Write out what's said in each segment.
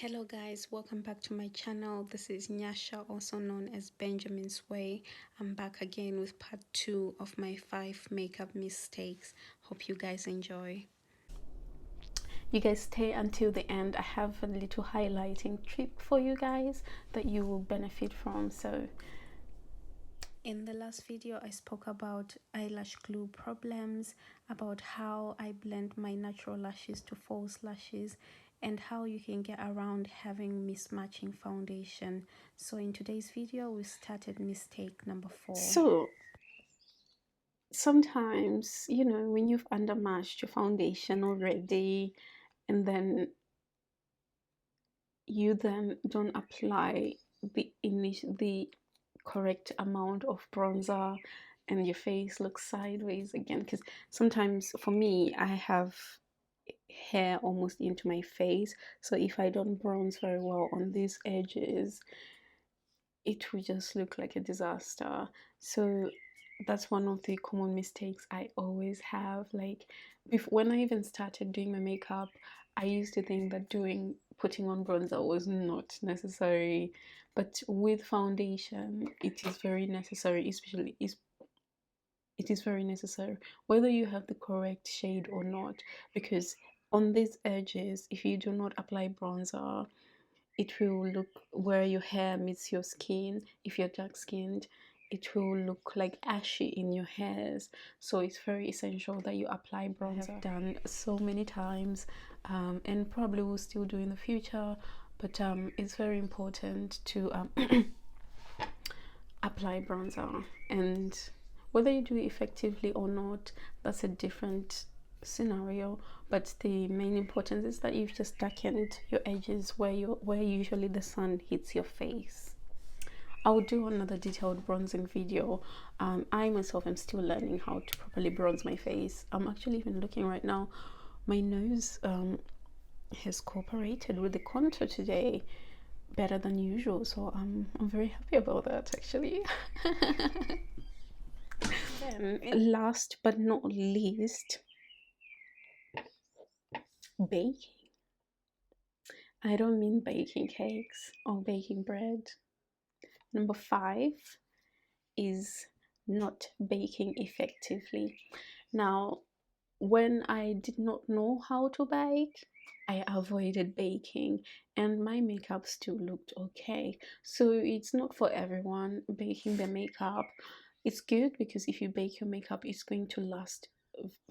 Hello guys, welcome back to my channel. This is Nyasha, also known as Benjaminsways. I'm back again with part 2 of my 5 makeup mistakes. Hope you guys enjoy. You guys stay until the end. I have a little highlighting trick for you guys that you will benefit from. So in the last video, I spoke about eyelash glue problems, about how I blend my natural lashes to false lashes, and how you can get around having mismatching foundation. So in today's video, we started mistake number 4. So sometimes, when you've undermatched your foundation already, and then you then don't apply the correct amount of bronzer, and your face looks sideways again, because sometimes for me I have hair almost into my face, so if I don't bronze very well on these edges, it will just look like a disaster. So that's one of the common mistakes I always have. Like when I even started doing my makeup, I used to think that putting on bronzer was not necessary, but with foundation it is very necessary, especially it is very necessary whether you have the correct shade or not, because on these edges, if you do not apply bronzer, it will look, where your hair meets your skin, if you're dark skinned, it will look like ashy in your hairs. So it's very essential that you apply bronzer. I have done so many times, and probably will still do in the future, but it's very important to apply bronzer. And whether you do it effectively or not, that's a different scenario, but the main importance is that you've just darkened your edges where usually the sun hits your face. I'll do another detailed bronzing video. I myself am still learning how to properly bronze my face. I'm actually even looking right now, my nose has cooperated with the contour today better than usual, so I'm very happy about that, actually. Then last but not least, baking. I don't mean baking cakes or baking bread. Number 5 is not baking effectively. Now, when I did not know how to bake, I avoided baking, and my makeup still looked okay. So it's not for everyone, baking the makeup. It's good because if you bake your makeup, it's going to last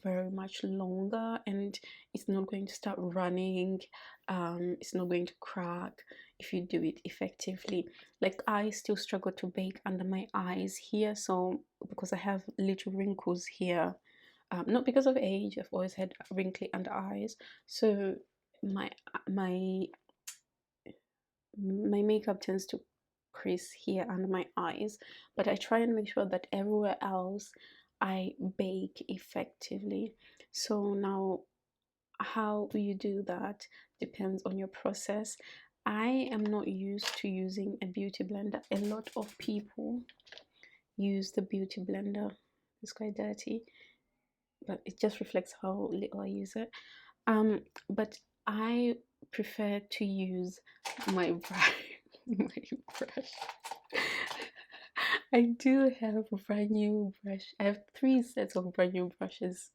very much longer, and it's not going to start running, it's not going to crack if you do it effectively. Like, I still struggle to bake under my eyes here, so because I have little wrinkles here, not because of age, I've always had wrinkly under eyes, so my my my makeup tends to crease here under my eyes, but I try and make sure that everywhere else I bake effectively. So now, how you do that depends on your process. I am not used to using a beauty blender. A lot of people use the beauty blender. It's quite dirty, but it just reflects how little I use it. But I prefer to use my brush. My brush. I do have a brand new brush. I have 3 sets of brand new brushes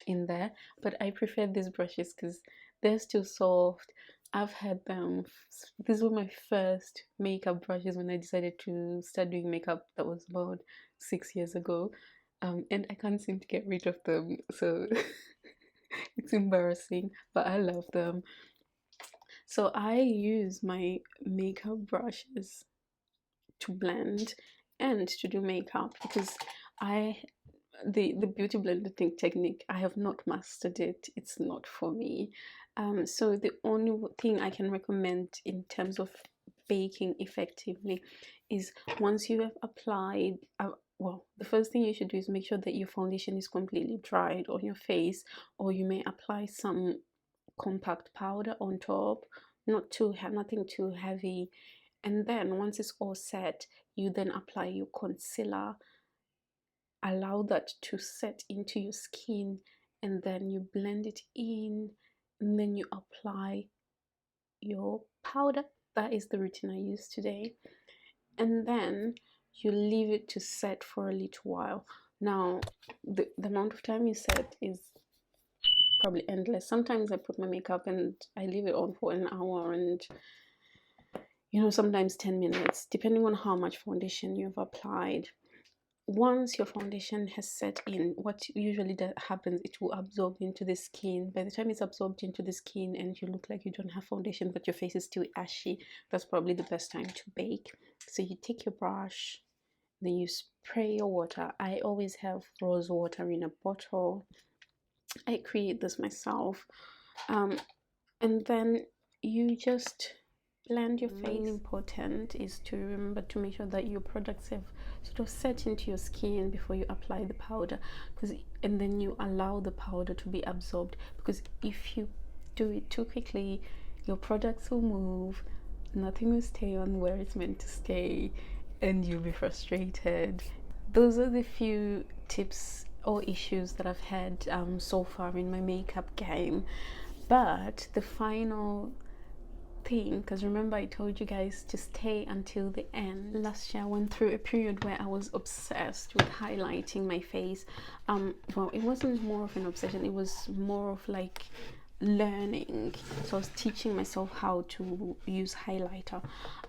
in there, but I prefer these brushes because they're still soft. I've had them. These were my first makeup brushes when I decided to start doing makeup. That was about 6 years ago, and I can't seem to get rid of them. So it's embarrassing, but I love them. So I use my makeup brushes to blend and to do makeup, because the beauty blender technique, I have not mastered it. It's not for me. So the only thing I can recommend in terms of baking effectively is, once you have applied, well, the first thing you should do is make sure that your foundation is completely dried on your face, or you may apply some compact powder on top, nothing too heavy. And then once it's all set, you then apply your concealer, allow that to set into your skin, and then you blend it in, and then you apply your powder. That is the routine I use today. And then you leave it to set for a little while. Now, the amount of time you set is probably endless. Sometimes I put my makeup and I leave it on for an hour, and sometimes 10 minutes, depending on how much foundation you've applied. Once your foundation has set in, what usually happens, it will absorb into the skin. By the time it's absorbed into the skin and you look like you don't have foundation but your face is still ashy, that's probably the best time to bake. So you take your brush, then you spray your water. I always have rose water in a bottle. I create this myself. And then you just blend your face. Main important is to remember to make sure that your products have sort of set into your skin before you apply the powder, and then you allow the powder to be absorbed, because if you do it too quickly, your products will move, nothing will stay on where it's meant to stay, and you'll be frustrated. Those are the few tips or issues that I've had so far in my makeup game. But the final thing, because remember I told you guys to stay until the end. Last year I went through a period where I was obsessed with highlighting my face. Well, it wasn't more of an obsession, it was more of like learning. So I was teaching myself how to use highlighter.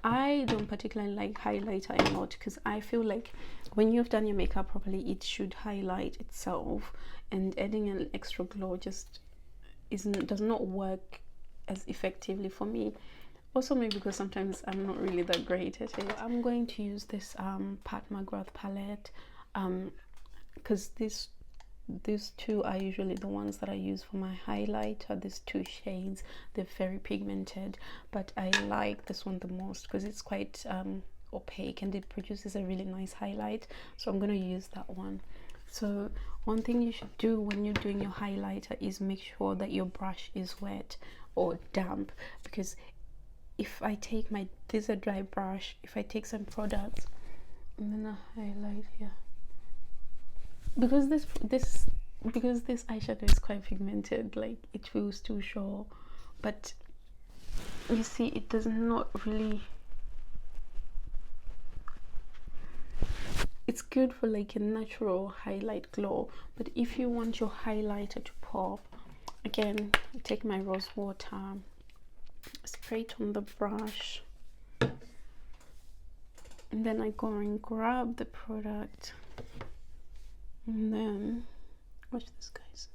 I don't particularly like highlighter a lot, because I feel like when you've done your makeup properly, it should highlight itself, and adding an extra glow just does not work as effectively for me. Also maybe because sometimes I'm not really that great at it. I'm going to use this Pat McGrath palette, because these two are usually the ones that I use for my highlighter. These two shades, they're very pigmented, but I like this one the most because it's quite opaque and it produces a really nice highlight, so I'm going to use that one. So one thing you should do when you're doing your highlighter is make sure that your brush is wet or damp, because if I take this is a dry brush, if I take some products and then I highlight here, because this eyeshadow is quite pigmented, like it feels too show, but you see it does not really, it's good for like a natural highlight glow. But if you want your highlighter to pop, again, I take my rose water, spray it on the brush, and then I go and grab the product, and then watch this, guys.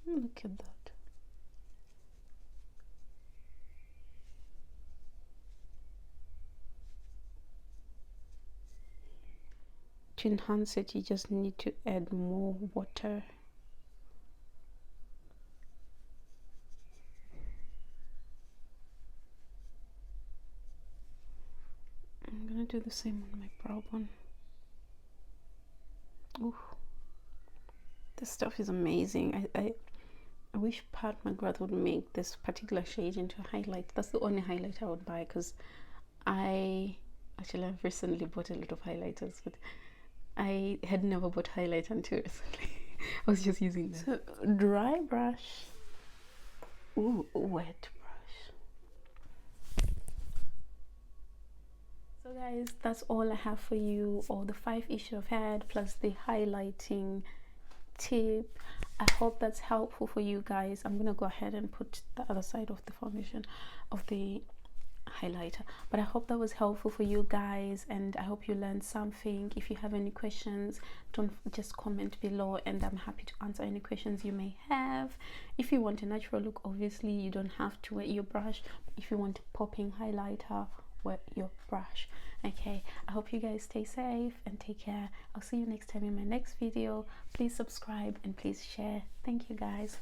Look at that. To enhance it, you just need to add more water. I'm gonna do the same on my brow bone. Ooh, this stuff is amazing. I wish Pat McGrath would make this particular shade into a highlight. That's the only highlighter I would buy, because I've recently bought a lot of highlighters, but I had never bought highlighter until recently. I was just using this. So dry brush, ooh, wet brush. So guys, that's all I have for you, all the 5 issues I've had plus the highlighting tip. I hope that's helpful for you guys. I'm gonna go ahead and put the other side of the foundation of the highlighter, but I hope that was helpful for you guys, and I hope you learned something. If you have any questions, don't just comment below, and I'm happy to answer any questions you may have. If you want a natural look, obviously you don't have to wet your brush. If you want a popping highlighter, wet your brush. Okay, I hope you guys stay safe and take care. I'll see you next time in my next video. Please subscribe and please share. Thank you guys.